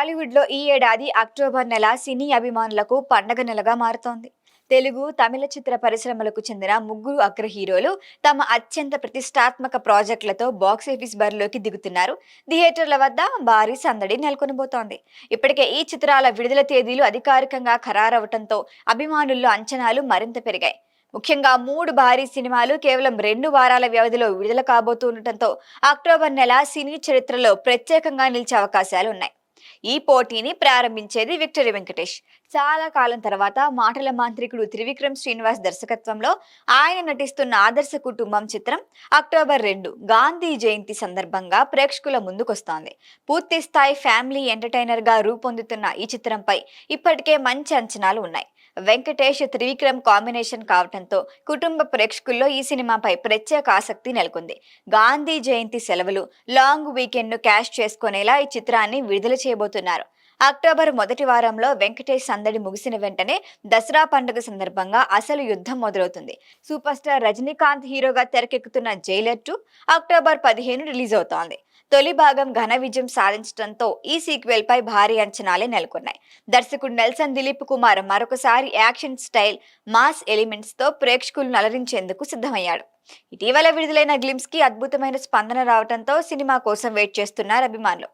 టాలీవుడ్లో ఈ ఏడాది అక్టోబర్ నెల సినీ అభిమానులకు పండగ నెలగా మారుతోంది. తెలుగు, తమిళ చిత్ర పరిశ్రమలకు చెందిన ముగ్గురు అగ్ర హీరోలు తమ అత్యంత ప్రతిష్టాత్మక ప్రాజెక్టులతో బాక్సాఫీస్ బరిలోకి దిగుతున్నారు. థియేటర్ల వద్ద భారీ సందడి నెలకొనబోతోంది. ఇప్పటికే ఈ చిత్రాల విడుదల తేదీలు అధికారికంగా ఖరారవడంతో అభిమానుల్లో అంచనాలు మరింత పెరిగాయి. ముఖ్యంగా 3 భారీ సినిమాలు కేవలం 2 వారాల వ్యవధిలో విడుదల కాబోతుండటంతో అక్టోబర్ నెల సినీ చరిత్రలో ప్రత్యేకంగా నిలిచే అవకాశాలు ఉన్నాయి. ఈ పోటీని ప్రారంభించేది విక్టరీ వెంకటేష్. చాలా కాలం తర్వాత మాటల మాంత్రికుడు త్రివిక్రమ్ శ్రీనివాస్ దర్శకత్వంలో ఆయన నటిస్తున్న ఆదర్శ కుటుంబం చిత్రం అక్టోబర్ 2 గాంధీ జయంతి సందర్భంగా ప్రేక్షకుల ముందుకొస్తోంది. పూర్తి స్థాయి ఫ్యామిలీ ఎంటర్టైనర్ గా రూపొందుతున్న ఈ చిత్రంపై ఇప్పటికే మంచి అంచనాలు ఉన్నాయి. వెంకటేష్ త్రివిక్రమ్ కాంబినేషన్ కావడంతో కుటుంబ ప్రేక్షకుల్లో ఈ సినిమాపై ప్రత్యేక ఆసక్తి నెలకొంది. గాంధీ జయంతి సెలవులు, లాంగ్ వీకెండ్ ను క్యాష్ చేసుకునేలా ఈ చిత్రాన్ని విడుదల చేయబోతున్నారు. అక్టోబర్ మొదటి వారంలో వెంకటేష్ సందడి ముగిసిన వెంటనే దసరా పండుగ సందర్భంగా అసలు యుద్ధం మొదలవుతుంది. సూపర్ స్టార్ రజనీకాంత్ హీరోగా తెరకెక్కుతున్న జైలర్ 2 అక్టోబర్ 15 రిలీజ్ అవుతోంది. తొలి భాగం ఘన విజయం సాధించడంతో ఈ సీక్వెల్ పై భారీ అంచనాలే నెలకొన్నాయి. దర్శకుడు నెల్సన్ దిలీప్ కుమార్ మరొకసారి యాక్షన్ స్టైల్, మాస్ ఎలిమెంట్స్ తో ప్రేక్షకులను అలరించేందుకు సిద్ధమయ్యాడు. ఇటీవల విడుదలైన గ్లిమ్స్ కి అద్భుతమైన స్పందన రావడంతో సినిమా కోసం వెయిట్ చేస్తున్నారు అభిమానులు.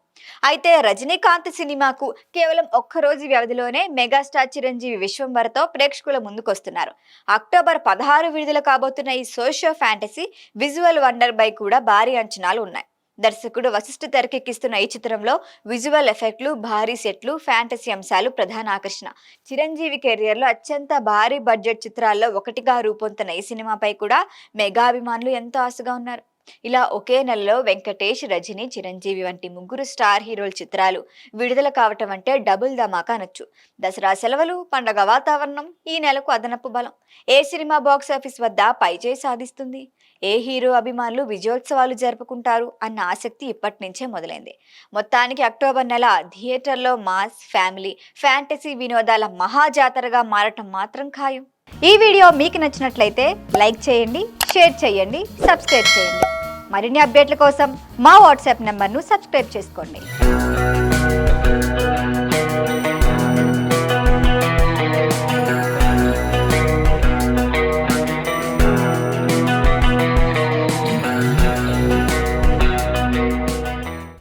అయితే రజనీకాంత్ సినిమాకు కేవలం ఒక్కరోజు వ్యవధిలోనే మెగాస్టార్ చిరంజీవి విశ్వంబరతో ప్రేక్షకుల ముందుకొస్తున్నారు. అక్టోబర్ 16 విడుదల కాబోతున్న ఈ సోషియో ఫ్యాంటసీ విజువల్ వండర్ పై కూడా భారీ అంచనాలు ఉన్నాయి. దర్శకుడు వశిష్ఠ తెరకెక్కిస్తున్న ఈ చిత్రంలో విజువల్ ఎఫెక్ట్లు, భారీ సెట్లు, ఫ్యాంటసీ అంశాలు ప్రధాన ఆకర్షణ. చిరంజీవి కెరియర్లో అత్యంత భారీ బడ్జెట్ చిత్రాల్లో ఒకటిగా రూపొందుతున్న ఈ సినిమాపై కూడా మెగా అభిమానులు ఎంతో ఆశగా ఉన్నారు. ఇలా ఒకే నెలలో వెంకటేష్, రజనీ, చిరంజీవి వంటి ముగ్గురు స్టార్ హీరోల చిత్రాలు విడుదల కావటం అంటే డబుల్ ధమాకా అనొచ్చు. దసరా సెలవులు, పండగ వాతావరణం ఈ నెలకు అదనపు బలం. ఏ సినిమా బాక్సాఫీస్ వద్ద పైచేయి సాధిస్తుంది, ఏ హీరో అభిమానులు విజయోత్సవాలు జరుపుకుంటారు అన్న ఆసక్తి ఇప్పటి నుంచే మొదలైంది. మొత్తానికి అక్టోబర్ నెల థియేటర్లో మాస్, ఫ్యామిలీ, ఫ్యాంటసీ వినోదాల మహాజాతరగా మారటం మాత్రం ఖాయం. ఈ వీడియో మీకు నచ్చినట్లయితే లైక్ చేయండి, షేర్ చేయండి, సబ్స్క్రైబ్ చేయండి. మరిన్ని అప్డేట్ల కోసం మా వాట్సాప్ నెంబర్ను సబ్స్క్రైబ్ చేసుకోండి.